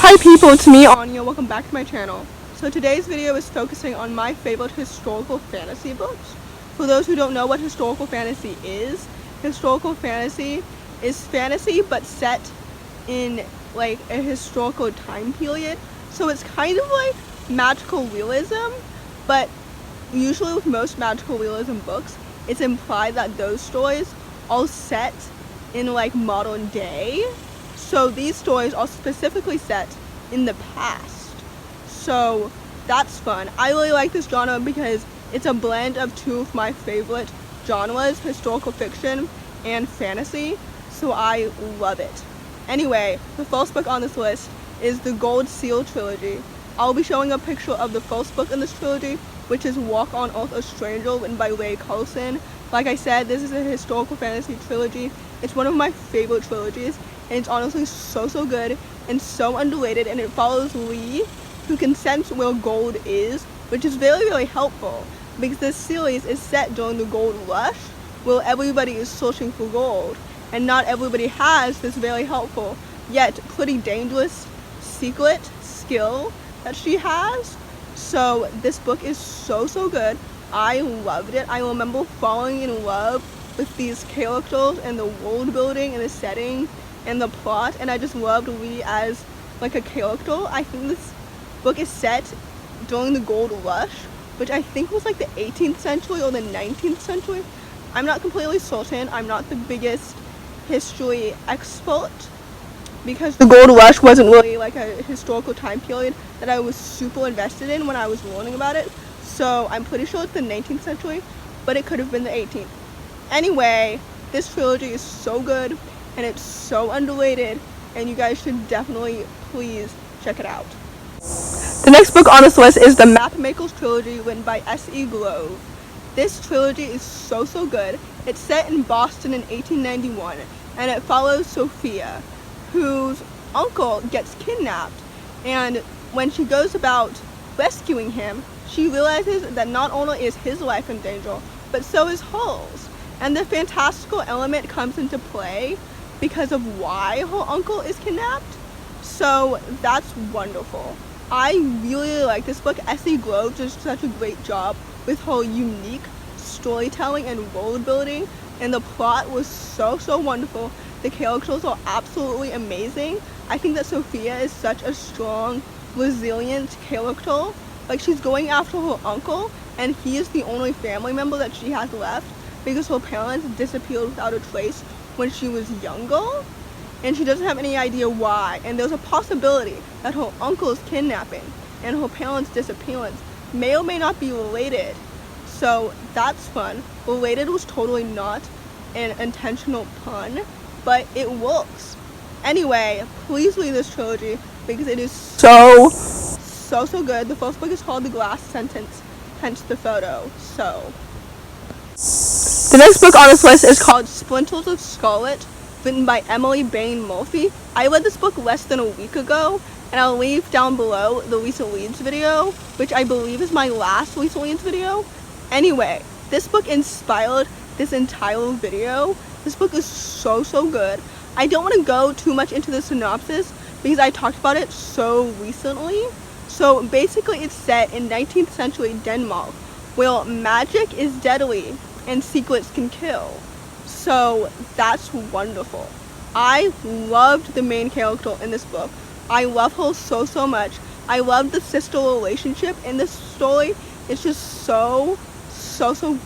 Hi people, it's me Anja, welcome back to my channel. So today's video is focusing on my favorite historical fantasy books. For those who don't know what historical fantasy is fantasy but set in like a historical time period. So it's kind of like magical realism, but usually with most magical realism books, it's implied that those stories are set in like modern day. So these stories are specifically set in the past. So that's fun. I really like this genre because it's a blend of two of my favorite genres, historical fiction and fantasy. So I love it. Anyway, the first book on this list is the Gold Seal Trilogy. I'll be showing a picture of the first book in this trilogy, which is Walk on Earth a Stranger, written by Rae Carson. Like I said, this is a historical fantasy trilogy. It's one of my favorite trilogies, and it's honestly so good and so underrated, and it follows Lee, who can sense where gold is, which is very helpful because this series is set during the gold rush where everybody is searching for gold, and not everybody has this very helpful yet pretty dangerous secret skill that she has. So this book is so good. I loved it. I remember falling in love with these characters and the world building and the setting and the plot, and I just loved Lee as like a character. I think this book is set during the gold rush, which I think was like the 18th century or the 19th century. I'm not completely certain. I'm not the biggest history expert because the gold rush wasn't really like a historical time period that I was super invested in when I was learning about it. So I'm pretty sure it's the 19th century, but it could have been the 18th. Anyway, this trilogy is so good and it's so underrated, and you guys should definitely please check it out. The next book on this list is the Mapmakers Trilogy, written by S.E. Grove. This trilogy is so good. It's set in Boston in 1891, and it follows Sophia, whose uncle gets kidnapped, and when she goes about rescuing him, she realizes that not only is his life in danger, but so is hers. And the fantastical element comes into play because of why her uncle is kidnapped. So that's wonderful. I really like this book. S.E. Grove does such a great job with her unique storytelling and world building, and the plot was so wonderful. The characters are absolutely amazing. I think that Sophia is such a strong, resilient character. Like, she's going after her uncle, and he is the only family member that she has left because her parents disappeared without a trace when she was younger, and she doesn't have any idea why. And there's a possibility that her uncle's kidnapping and her parents' disappearance may or may not be related. So that's fun. Related was totally not an intentional pun, but it works. Anyway, please read this trilogy because it is so good. The first book is called The Glass Sentence, hence the photo. So the next book on this list is called Splinterles of Scarlet, written by Emily Bain Murphy. I read this book less than a week ago, and I'll leave down below the recent reads video, which I believe is my last recent reads video. Anyway, this book inspired this entire video. This book is so good. I don't want to go too much into the synopsis because I talked about it so recently. So basically it's set in 19th century Denmark, where magic is deadly and secrets can kill. So that's wonderful. I loved the main character in this book. I love her so much. I love the sister relationship in this story. It's just so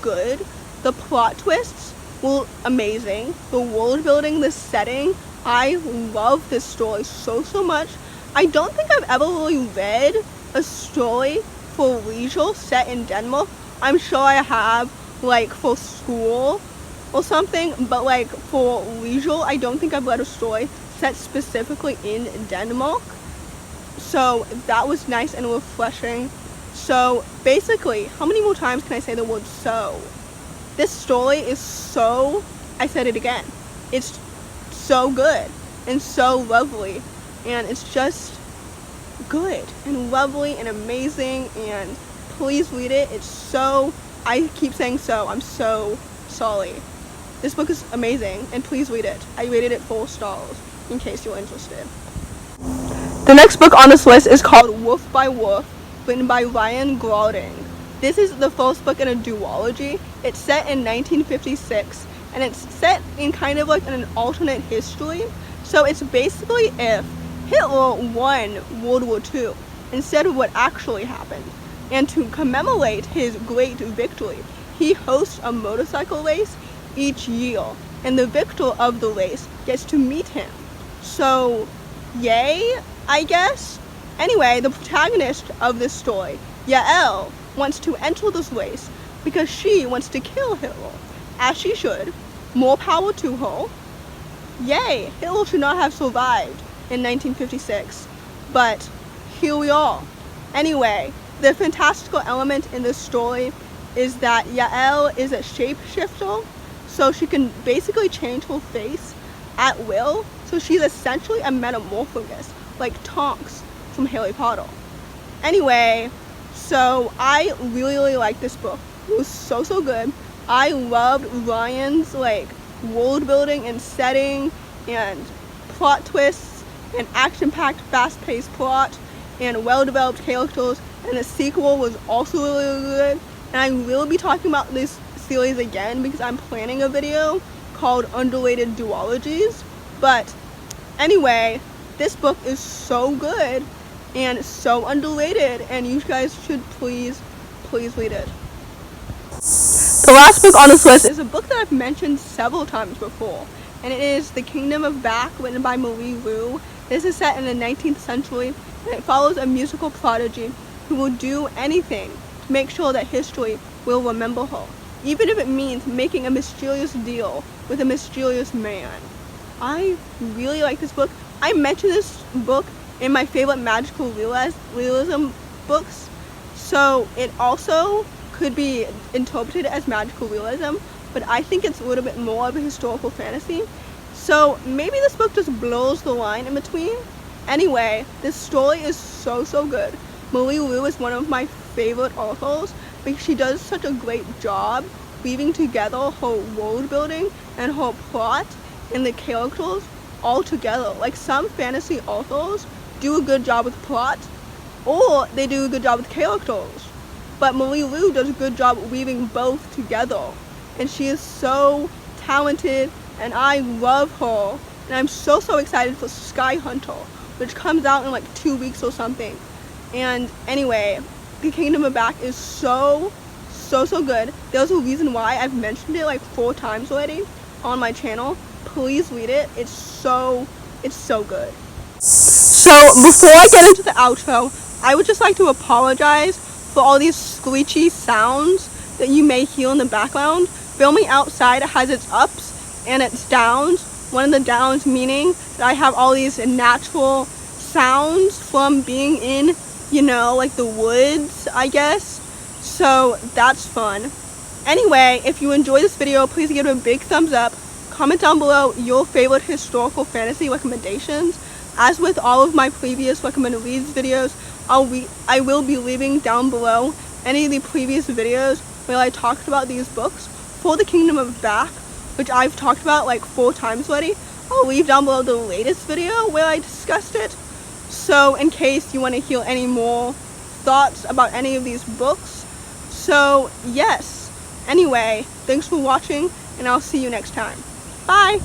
good. The plot twists were amazing. The world building, the setting. I love this story so much. I don't think I've ever really read a story for leisure set in Denmark. I'm sure I have, like for school or something, but like for leisure, I don't think I've read a story set specifically in Denmark. So that was nice and refreshing. So basically, how many more times can I say the word so? This story is so, I said it again, it's so good and so lovely, and it's just good and lovely and amazing, and please read it. It's so, I keep saying so, I'm so sorry. This book is amazing, and please read it. I rated it 4 stars in case you're interested. The next book on this list is called Wolf by Wolf, written by Ryan Graudin. This is the first book in a duology. It's set in 1956, and it's set in kind of like an alternate history. So it's basically if Hitler won World War II instead of what actually happened. And to commemorate his great victory, he hosts a motorcycle race each year, and the victor of the race gets to meet him. So, yay, I guess? Anyway, the protagonist of this story, Yael, wants to enter this race because she wants to kill Hitler, as she should. More power to her. Yay, Hitler should not have survived in 1956, but here we are. Anyway, the fantastical element in this story is that Yael is a shapeshifter, so she can basically change her face at will. So she's essentially a metamorphosis, like Tonks from Harry Potter. Anyway, so I really like this book. It was so good. I loved Ryan's world building and setting and plot twists and action-packed, fast-paced plot and well-developed characters. And the sequel was also really good. And I will be talking about this series again because I'm planning a video called Underrated Duologies. But anyway, this book is so good and so underrated, and you guys should please read it. The last book on this list is a book that I've mentioned several times before, and it is The Kingdom of Back, written by Malee. This is set in the 19th century, and it follows a musical prodigy who will do anything to make sure that history will remember her, even if it means making a mysterious deal with a mysterious man. I really like this book. I mentioned this book in my favorite magical realism books, so it also could be interpreted as magical realism, but I think it's a little bit more of a historical fantasy. So maybe this book just blurs the line in between. Anyway, this story is so good. Malee is one of my favorite authors because she does such a great job weaving together her world building and her plot and the characters all together. Like, some fantasy authors do a good job with plot, or they do a good job with characters, but Malee does a good job weaving both together, and she is so talented, and I love her. And I'm so excited for Sky Hunter, which comes out in 2 weeks or something. And anyway, The Kingdom of Back is so good. There's a reason why I've mentioned it 4 times already on my channel. Please read it. It's so good. So before I get into the outro, I would just like to apologize for all these screechy sounds that you may hear in the background. Filming outside has its ups and its downs. One of the downs meaning that I have all these natural sounds from being in, the woods, I guess. So that's fun. Anyway, if you enjoyed this video, please give it a big thumbs up. Comment down below your favorite historical fantasy recommendations. As with all of my previous recommended reads videos, I will be leaving down below any of the previous videos where I talked about these books. For The Kingdom of Back, which I've talked about 4 times already, I'll leave down below the latest video where I discussed it. So in case you want to hear any more thoughts about any of these books. So yes. Anyway, thanks for watching, and I'll see you next time. Bye!